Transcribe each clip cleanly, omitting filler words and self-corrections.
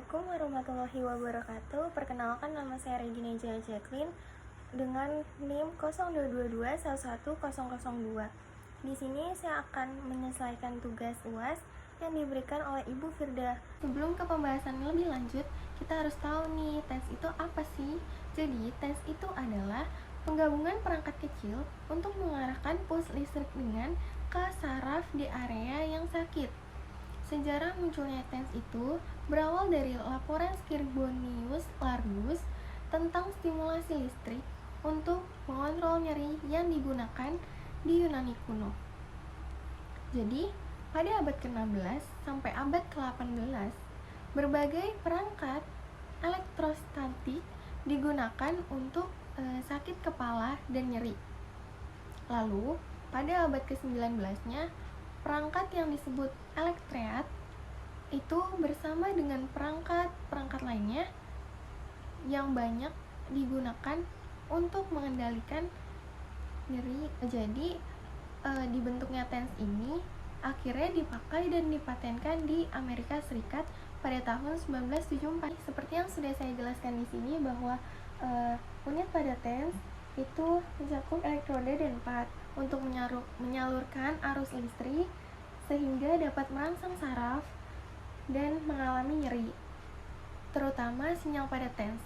Assalamualaikum warahmatullahi wabarakatuh. Perkenalkan, nama saya Regina Jaya Jacqueline dengan NIM 0222111002. Di sini saya akan menyelesaikan tugas UAS yang diberikan oleh Ibu Firda. Sebelum ke pembahasan lebih lanjut, kita harus tahu nih, tes itu apa sih? Jadi, tes itu adalah penggabungan perangkat kecil untuk mengarahkan puls listrik dengan ke saraf di area yang sakit. Sejarah munculnya TENS itu berawal dari laporan Scribonius Largus tentang stimulasi listrik untuk mengontrol nyeri yang digunakan di Yunani kuno. Jadi, pada abad ke-16 sampai abad ke-18, berbagai perangkat elektrostatik digunakan untuk sakit kepala dan nyeri. Lalu, pada abad ke-19-nya, perangkat yang disebut elektreat itu bersama dengan perangkat lainnya yang banyak digunakan untuk mengendalikan nyeri. Jadi dibentuknya TENS ini akhirnya dipakai dan dipatenkan di Amerika Serikat pada tahun 1974. Seperti yang sudah saya jelaskan di sini bahwa unit pada TENS itu mencakup elektroda dan pad untuk menyalurkan arus listrik sehingga dapat merangsang saraf dan mengalami nyeri, terutama sinyal pada TENS.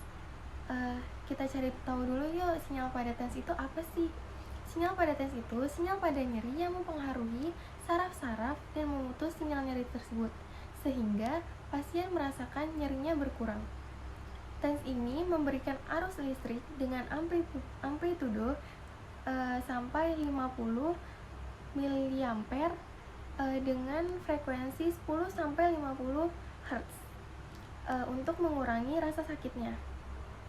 Kita cari tahu dulu yuk, sinyal pada TENS itu apa sih? Sinyal pada TENS itu sinyal pada nyeri yang mempengaruhi saraf-saraf dan memutus sinyal nyeri tersebut, sehingga pasien merasakan nyerinya berkurang. TENS ini memberikan arus listrik dengan amplitudo sampai 50 mA dengan frekuensi 10-50 Hz untuk mengurangi rasa sakitnya.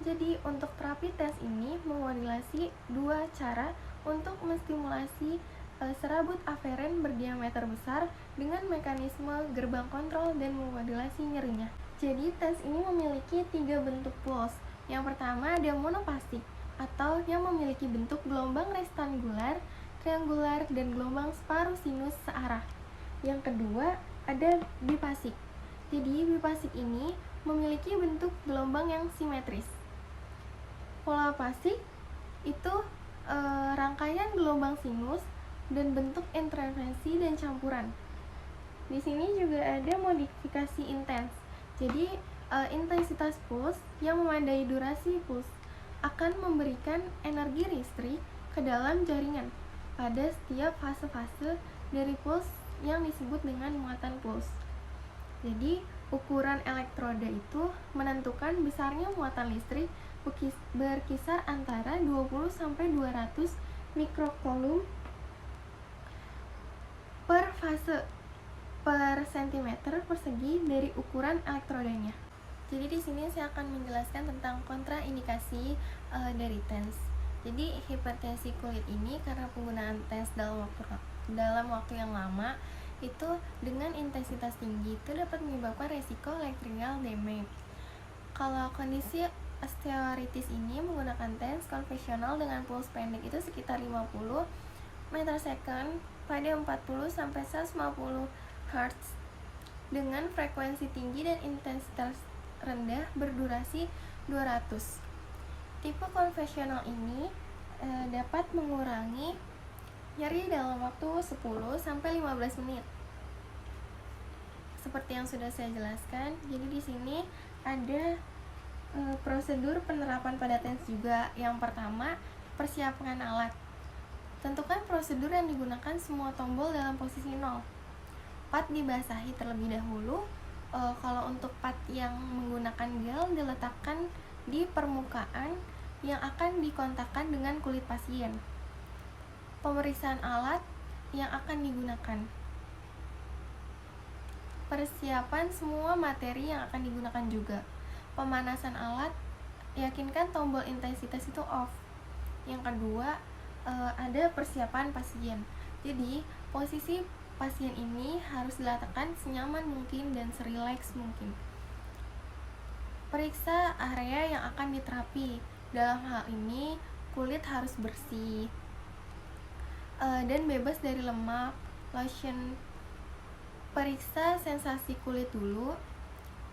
Jadi untuk terapi TENS ini memodulasi dua cara untuk menstimulasi serabut aferen berdiameter besar dengan mekanisme gerbang kontrol dan memodulasi nyerinya. Jadi TENS ini memiliki 3 bentuk puls. Yang pertama ada monopastik atau yang memiliki bentuk gelombang rektangular, triangular, dan gelombang separuh sinus searah. Yang kedua ada bipasik. Jadi bipasik ini memiliki bentuk gelombang yang simetris. Polapasik itu rangkaian gelombang sinus dan bentuk interferensi dan campuran. Di sini juga ada modifikasi intens. Jadi intensitas puls yang memadai durasi puls akan memberikan energi listrik ke dalam jaringan pada setiap fase-fase dari puls yang disebut dengan muatan puls. Jadi ukuran elektroda itu menentukan besarnya muatan listrik berkisar antara 20-200 mikrocoulomb per fase per cm persegi dari ukuran elektrodanya. Jadi di sini saya akan menjelaskan tentang kontraindikasi dari TENS. Jadi hipertensi kulit ini karena penggunaan TENS dalam waktu yang lama itu dengan intensitas tinggi itu dapat menyebabkan resiko electrical damage. Kalau kondisi osteoartritis ini menggunakan TENS konvensional dengan puls pendek itu sekitar 50 meter second pada 40-150 Hz dengan frekuensi tinggi dan intensitas rendah berdurasi 200. Tipe konvensional ini dapat mengurangi nyeri dalam waktu 10-15 menit. Seperti yang sudah saya jelaskan, jadi di sini ada prosedur penerapan pada TENS juga. Yang pertama, persiapkan alat. Tentukan prosedur yang digunakan semua tombol dalam posisi 0. Pad dibasahi terlebih dahulu. Kalau untuk pad yang menggunakan gel diletakkan di permukaan yang akan dikontakkan dengan kulit pasien. Pemeriksaan alat yang akan digunakan. Persiapan semua materi yang akan digunakan juga. Pemanasan alat, yakinkan tombol intensitas itu off. Yang kedua, ada persiapan pasien. Jadi, posisi pasien ini harus diletakkan senyaman mungkin dan serileks mungkin. Periksa area yang akan diterapi. Dalam hal ini, kulit harus bersih dan bebas dari lemak, lotion. Periksa sensasi kulit dulu,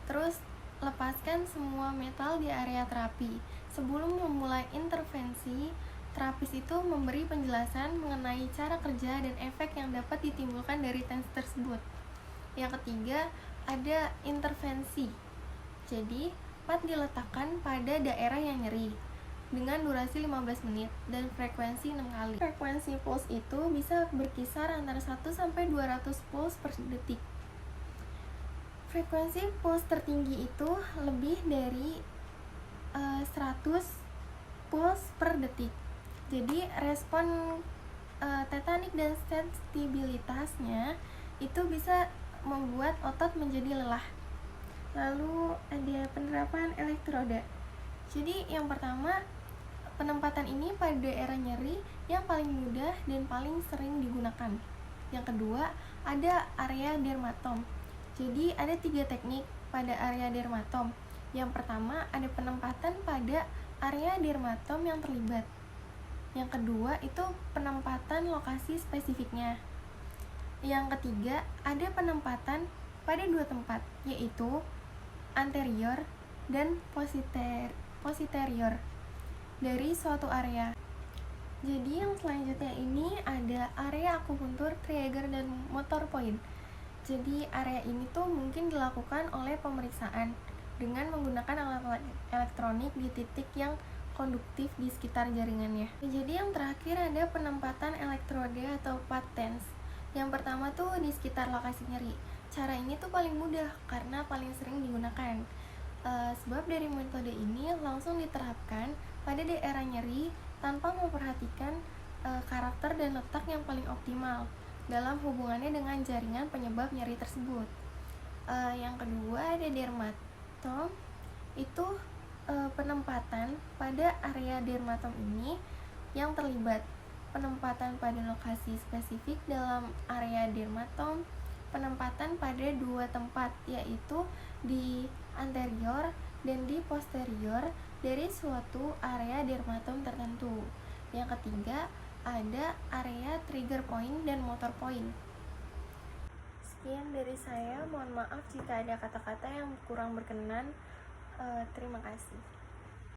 terus lepaskan semua metal di area terapi. Sebelum memulai intervensi, terapis itu memberi penjelasan mengenai cara kerja dan efek yang dapat ditimbulkan dari TENS tersebut. Yang ketiga, ada intervensi. Jadi, pad diletakkan pada daerah yang nyeri dengan durasi 15 menit dan frekuensi 6 kali. Frekuensi pulse itu bisa berkisar antara 1 sampai 200 pulse per detik. Frekuensi pulse tertinggi itu lebih dari 100 pulse per detik. Jadi respon tetanik dan sensibilitasnya itu bisa membuat otot menjadi lelah. Lalu ada penerapan elektroda. Jadi yang pertama, penempatan ini pada daerah nyeri yang paling mudah dan paling sering digunakan. Yang kedua, ada area dermatom. Jadi ada 3 teknik pada area dermatom. Yang pertama, ada penempatan pada area dermatom yang terlibat. Yang kedua, itu penempatan lokasi spesifiknya. Yang ketiga, ada penempatan pada 2 tempat, yaitu anterior dan posterior dari suatu area. Jadi yang selanjutnya ini ada area akupuntur, trigger, dan motor point. Jadi area ini tuh mungkin dilakukan oleh pemeriksaan dengan menggunakan alat elektronik di titik yang konduktif di sekitar jaringannya. Jadi yang terakhir ada penempatan elektroda atau pad TENS. Yang pertama tuh di sekitar lokasi nyeri. Cara ini tuh paling mudah karena paling sering digunakan. Sebab dari metode ini langsung diterapkan pada daerah nyeri tanpa memperhatikan karakter dan letak yang paling optimal dalam hubungannya dengan jaringan penyebab nyeri tersebut. Yang kedua ada dermatom. Itu penempatan pada area dermatom ini yang terlibat. Penempatan pada lokasi spesifik dalam area dermatom, penempatan pada 2 tempat, yaitu di anterior dan di posterior dari suatu area dermatom tertentu. Yang ketiga, ada area trigger point dan motor point. Sekian dari saya, mohon maaf jika ada kata-kata yang kurang berkenan. Terima kasih.